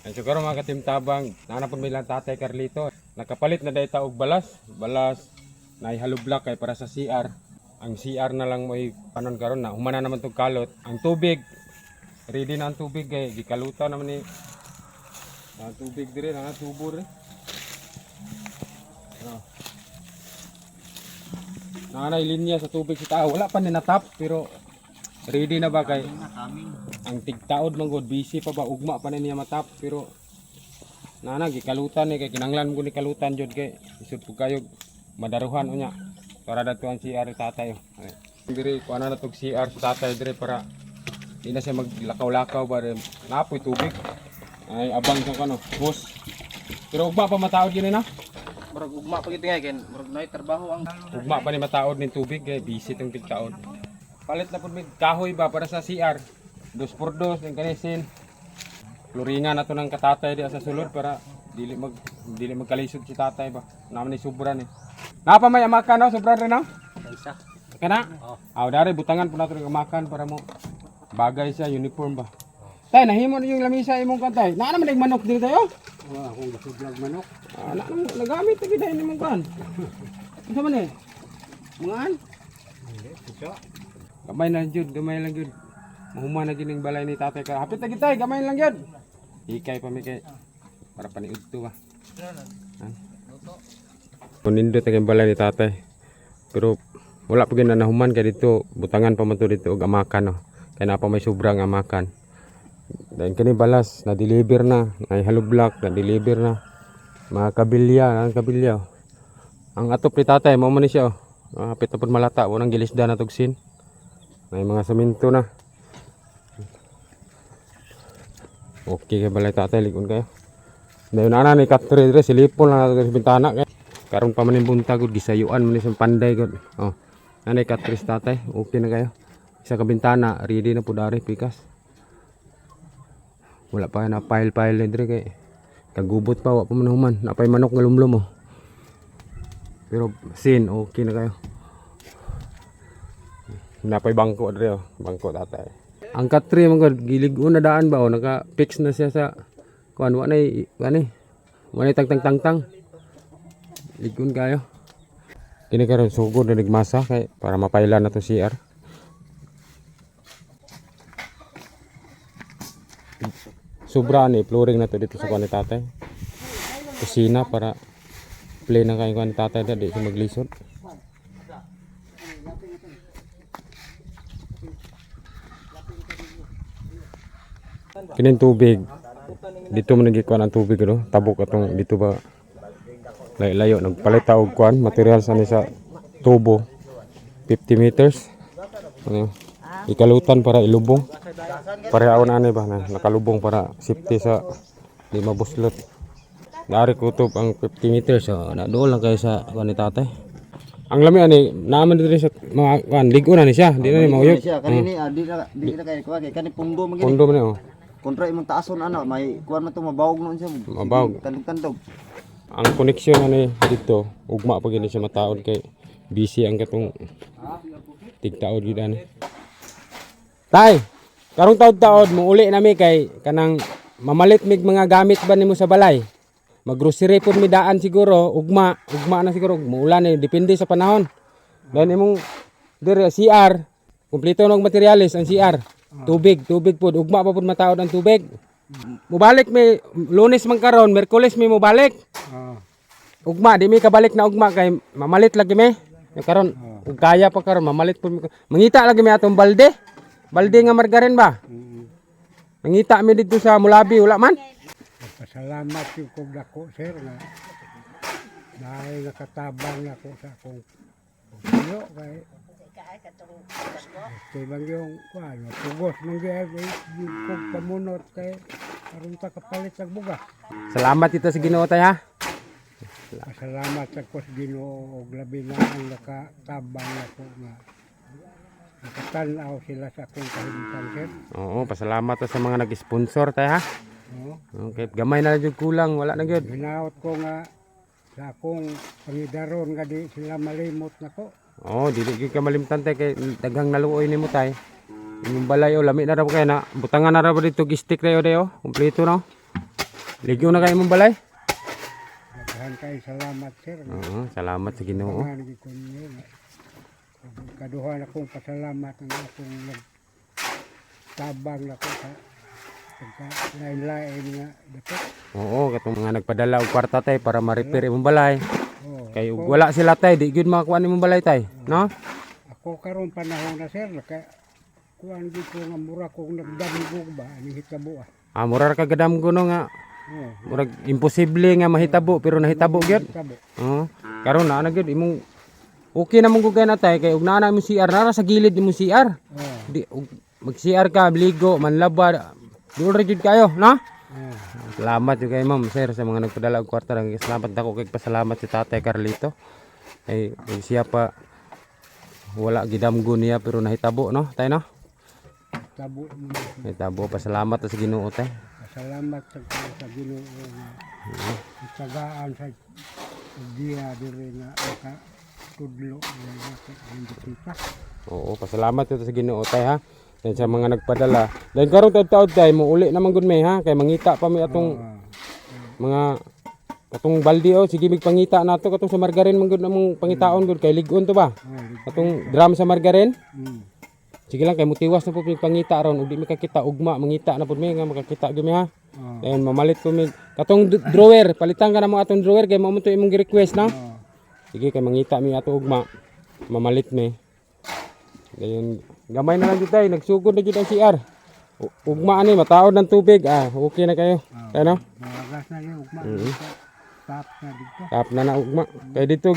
Ay siguro mga katimtabang, nanapon may lang tatay Carlito. Nakapalit na dayta og balas na ihalublak kay para sa CR. Ang CR na lang mo panon karon na humana naman tong kalot. Ang tubig, ready na ang tubig kay gikalutan naman ni ang tubig dire na tubo rin. Nanay linya sa tubig sa tao, wala pa ni natap pero ready na ba kay ang tigtaod man gud busy pa ba ugma pa na niya matap pero nana gikalutan ni kay kinanglan ko ni kalutan jud kay isud ko kayo madaruhan unya para dato ang CR tatay. Dire ko ana natog CR sa tatay dire para di na siya maglakaw-lakaw ba napoy tubig ay abang sa kano hose pero ugma pa mataod gini na. Murag ugma pa gid nga kay murag nay trabaho ang Ugma pa ni mataod ning tubig kay busy tong tigtaod. Palit na pud mig kahoy ba para sa CR. 2x2 ng kanisin. Luringan na to ng katatay di sa sulod para dili magkalisod si tatay ba. Naman ni sobra ni. Napa may amakan no sobra rin no? isa. Kana? Oh. Dari butangan pud nato ng amakan para mo bagay sa uniform ba. Tay nahimo na yung lamisa imong kantay. Naa naman ning manok dito tayo. Akong gasudlag manok. Ana nagamit ta gid ni mong kan. Unsa man eh? Mangan? Hindi, isa. Gamay lang jud. Mahuma na gining balay ni tatay ka. Hapit na gitay, gamay lang yun. Hikay pa mi kay para paniud to ba. Kunindot ang balay ni tatay. Pero wala pa gyud na nahuman kay dito, butangan pa man to dito og amakan no. Kay na pa may sobrang amakan. Dahil kini balas na deliver na, ay halublak na deliver na. Mga kabilya. Ang atop ni tatay mao man ni siya oh. Hapit na pud malata, unang gilisda na tugsin. May mga semento na. Okay kay balay tatay ligon kayo. Dayon ana ni kaptre dire silipon na sa bintana kay. Karon pa man ning buntag gud gisayuan man ni sa panday gud. Oh. Ana kaptre tatay, okay na kayo. Isa ka bintana ready na pud ari pikas. Wala pa na pile dire kay kagubot pa wa pa man human. Napay manok nga lumlum oh. Pero sin okay na kayo. Napay bangko dire oh, bangko tatay. Ang katri mga gilig-on na daan ba o naka-fix na siya sa kuan wa nay tang ligon kayo. Kini karon sugod na nigmasa kay para mapailan na to CR. Sobra ni flooring na to dito sa kuan ni tatay. Kusina para play na kay kuan ni tatay di siya maglisod. Kinin tubig dito man nagikuan ang tubig no tabok atong dito ba layo nagpalit ta og kuan material sa ni sa tubo 50 meters ikalutan para ilubong parehaon ani ba na nakalubong para safety sa di mabuslot dari kutob ang 50 meters so na doon lang kayo sa kuan ni tatay. Ang lami ani naman dito sa mga kuan ligo na ni siya di na ni mauyog Kanini di na kay kuan kay kani pundo man gid. pundo man oh. Kontra imong taason ana may kuan man to mabawog noon siya. Mabawog. Kantog. Ang koneksyon ani dito ugma pa gini siya mataod kay busy ang katong tigtaod gid ani. Tay, karong taod-taod mo uli nami kay kanang mamalit mig mga gamit ba nimo sa balay. Mag-grocery pud mi daan siguro ugma na siguro muulan eh depende sa panahon. Dan imong dire CR kumpleto ng materyales ang CR. Tubig pud ugma pa pud mataod ang tubig. Mubalik mi Lunes man karon, Miyerkules mi mubalik. Ugma di mi kabalik na ugma kay mamalit lagi mi. Karon ug kaya pa karon mamalit pud mi. Mangita lagi mi atong balde. Balde nga margarin ba? Mangita mi dito sa Mulabi wala man. Pasalamat yung kong dako sir na dahil nakatabang ako sa akong puyo kay kay bang yung kuan pugos mong yung kong pamunot kay aron ta kapalit sa bugas. Salamat ito sa Ginoo tay ha. Pasalamat sa ko sa Ginoo og labi na ang nakatabang ako nga nakatanaw sila sa akong kahimtang sir. Oo, pasalamat sa mga nag-sponsor tay ha. Oo. Okay, gamay na jud kulang, wala na gyud. Hinaot ko nga sa akong pangidaron nga di sila malimot nako. Oh, dili gyud ka malimtan tay kay daghang naluoy nimo tay. Yung balay o lami na ra kay na butangan na ra dito gistik ra yo dayo, kompleto no. Ligo na kayo mong balay? Daghan kay salamat sir. Oo, salamat sa Ginoo. Mga nagikon niyo. Kaduhan akong pasalamat ang akong nagtabang ako sa lain-lain nga dapat. Oo, katong mga nagpadala og kwarta tay para ma-repair imong balay. Oh, Kay ug wala sila tay, di gyud makakuha nimong balay tay, no? ako karon panahon na sir, kaya kuan di ko nga mura kong nagdamgog ba ani hitabo ah. Mura ra ka gadam kuno nga Oh, murag imposible nga mahitabo pero nahitabo gyud. hitabo. Oo. Karon na gyud imong okay na mong gugay na tay kay ug naa na imong CR na sa gilid imong CR. Oh, Di mag CR ka, bligo, manlaba. Duro ra gyud kayo, no? oh. Salamat yung kay ma'am sir sa mga nagpadala og kwarta. Salamat ako kay pasalamat si Tatay Carlito. Ay siya pa wala gidamgo niya pero nahitabo no tay no. Hitabo mo. Nahitabo pasalamat sa Ginoo tay. Salamat sa Ginoo nga itsagaan sa dia diri nga ka tudlo nga hindi kita. Oo, pasalamat ito sa Ginoo tay ha. Yan sa mga nagpadala. Dahil karon taud-taud tay mo uli naman gud may ha kay mangita pa mi atong mga katong balde oh sige mig pangita nato katong sa margarin man gud namong pangitaon gud kay lig-on to ba. Katong drum sa margarin. Sige lang kay mutiwas na po mig pangita ron ug di mi kakita ugma mangita na pud mi nga makakita gyud mi ha. Then mamalit ko mig katong drawer palitan ka na mo atong drawer kay mao mo to imong gi-request na. Sige kay mangita mi ato ugma mamalit mi. Dayon gamay na lang dito nagsugod na gyud ang CR. Ugma ani mataod ng tubig okay na kayo. Ano? Magas na yung ugma. Tap na dito. Tap na ugma. Kay dito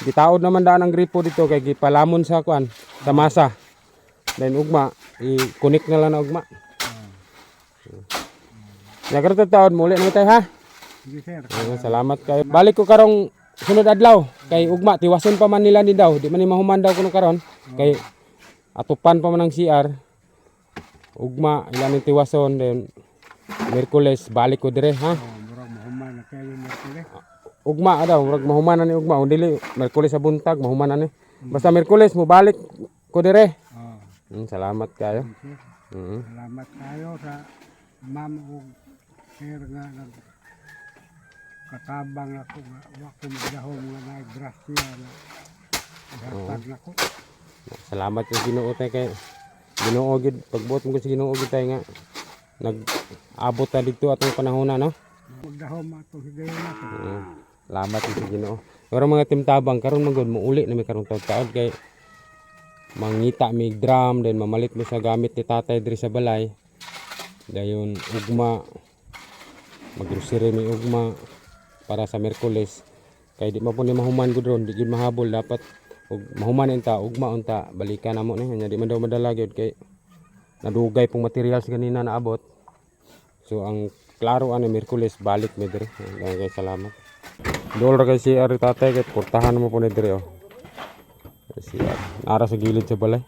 gitaod naman daan ang gripo dito kay gipalamon sa kuan sa masa. Then ugma i-connect na lang na ugma. Nagkaroon taon mo ulit naman tayo ha. Sige sir. Salamat kayo. Balik ko karong sunod adlaw kay ugma tiwason pa man nila ni daw di man ni mahuman daw kuno karon kay atupan pa man ang CR ugma ilan ni tiwason then Miyerkules balik ko dire ha. Murag mahuman na kayo Miyerkules. Ugma daw murag mahuman na ni ugma dili Miyerkules sa buntag mahuman na ni basta Miyerkules mo balik ko dire. Salamat kayo. Salamat kayo sa ma'am ug sir nga katabang ako nga wa ko magdahom nga naigrasya na ihatag nako. Salamat yung Ginoo tay kay Ginoo gid pagbuot mo sa Ginoo gid tay nga nag-abot ta dito atong panahon na no. Magdahom ato higayon nato. Salamat yung Ginoo. Pero mga timtabang karon man gud muuli na may karong taud-taud kay mangita mig drum then mamalit mo sa gamit ni tatay diri sa balay. Dayon ugma maggrocery mi ugma para sa Miyerkules kay di man po ni mahuman gud ron di gid mahabol dapat ug mahuman enta ugma unta balikan namo ni nya di man daw madala gyud kay nadugay pong materials ganina naabot. So ang klaro ani Miyerkules balik mi diri. Kay salamat. Dol ra kay CR tatay kay portahan mo po ni diri oh. CR nara sa gilid sa balay.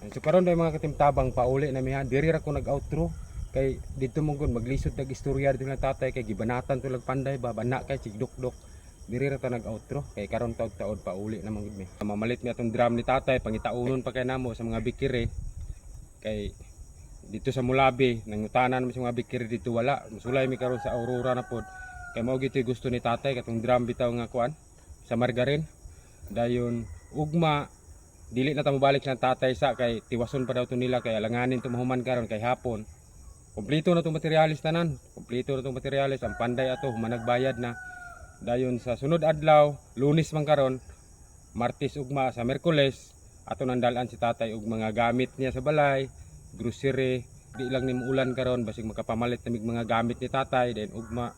So karon day mga katimtabang pauli na miha diri ra ko nag-outro kay dito mong gud maglisod nag istorya dito ng tatay kay gibanatan tulag panday ba bana kay sigdukdok diri ra ta nag-outro kay karon taud-taud pauli na man gud mi. Mamalit mi atong drum ni tatay pangitaunon pa kay namo sa mga bikire kay dito sa Mulabi nangutanan naman sa mga bikire dito wala musulay mi karon sa Aurora na pod kay mao gid gusto ni tatay katong drum bitaw nga kuan sa margarin dayon ugma dili na ta mobalik ng tatay sa kay tiwason pa daw to nila kay alanganin to mahuman karon kay hapon kompleto na tong materialis tanan kompleto na tong materialis ang panday ato managbayad na dayon sa sunod adlaw Lunes man karon Martes ugma sa Miyerkules ato nandalan si tatay og mga gamit niya sa balay grocery di lang ni ulan karon basig makapamalit na mig mga gamit ni tatay then ugma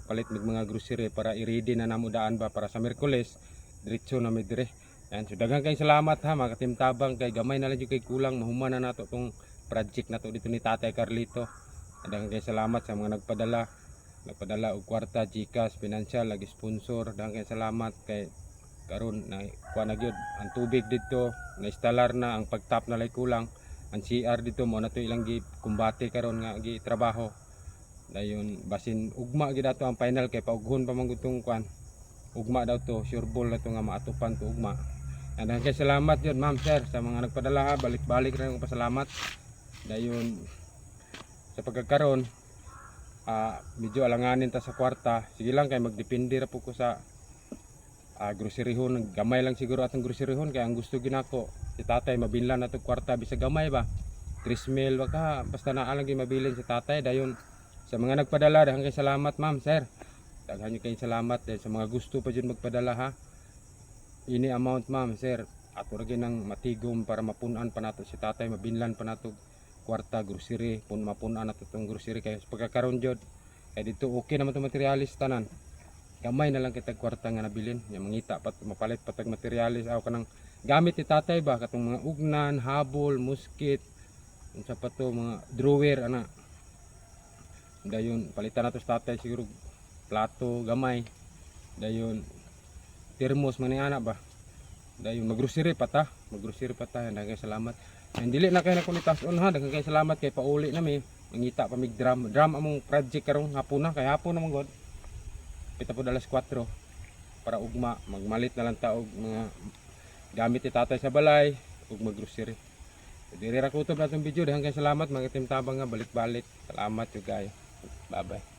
palit mig mga grocery para i-ready na namo daan ba para sa Miyerkules diretso na mi dire. Yan, so daghang kay salamat ha mga katimtabang kay gamay na lang yung kay kulang mahuman na nato tong project nato dito ni Tatay Carlito. Daghang kay salamat sa mga nagpadala og kwarta, GCash, financial, lagi sponsor. Daghang kay salamat kay karon na kuha na gyud ang tubig dito, na-installer na ang pagtap na lay kulang. Ang CR dito mo na to ilang kumbate karon nga gi trabaho. Dayon basin ugma gid ato ang final kay paughon pa man gutong kuan. Ugma daw to, sure ball na to nga maatupan to ugma. And kay salamat yun ma'am sir sa mga nagpadala ha, balik-balik rin akong pasalamat. Dayon sa pagkakaroon medyo alanganin ta sa kwarta. Sige lang kay magdepende ra po ko sa groceryhon, gamay lang siguro atong groceryhon kay ang gusto ginako si tatay mabinlan nato kwarta bisag gamay ba. 3 mil baka basta naa lang gyud mabilin si tatay. Dayon sa mga nagpadala daghang kay salamat ma'am sir. Daghan kay salamat sa mga gusto pa jud magpadala ha. Ini amount ma'am sir ato ra nang matigom para mapunan pa nato si tatay mabinlan pa nato kwarta grocery pun mapunan nato tong grocery kay pagkakaroon jud kay dito okay naman tong materialis tanan. Gamay na lang kita kwarta nga nabilin nya mangita pat mapalit patag materialis aw kanang gamit ni tatay ba katong mga ugnan, habol, muskit, unsa pa to mga drawer ana. Dayon palitan nato sa tatay siguro plato gamay. Dayon termos man ni ana ba. Dayon maggrocery pa ta, daghang salamat. And dili na kay na kunitason ha, daghang kay salamat kay pauli na mi mangita pa mig drum among project karong hapon na kay hapon naman god. Pita po alas 4 para ugma magmalit na lang ta og mga gamit ni tatay sa balay ug maggrocery. Diri ra kutob natong video daghang kay salamat mga team tabang nga balik-balik. Salamat yo guys. Bye bye.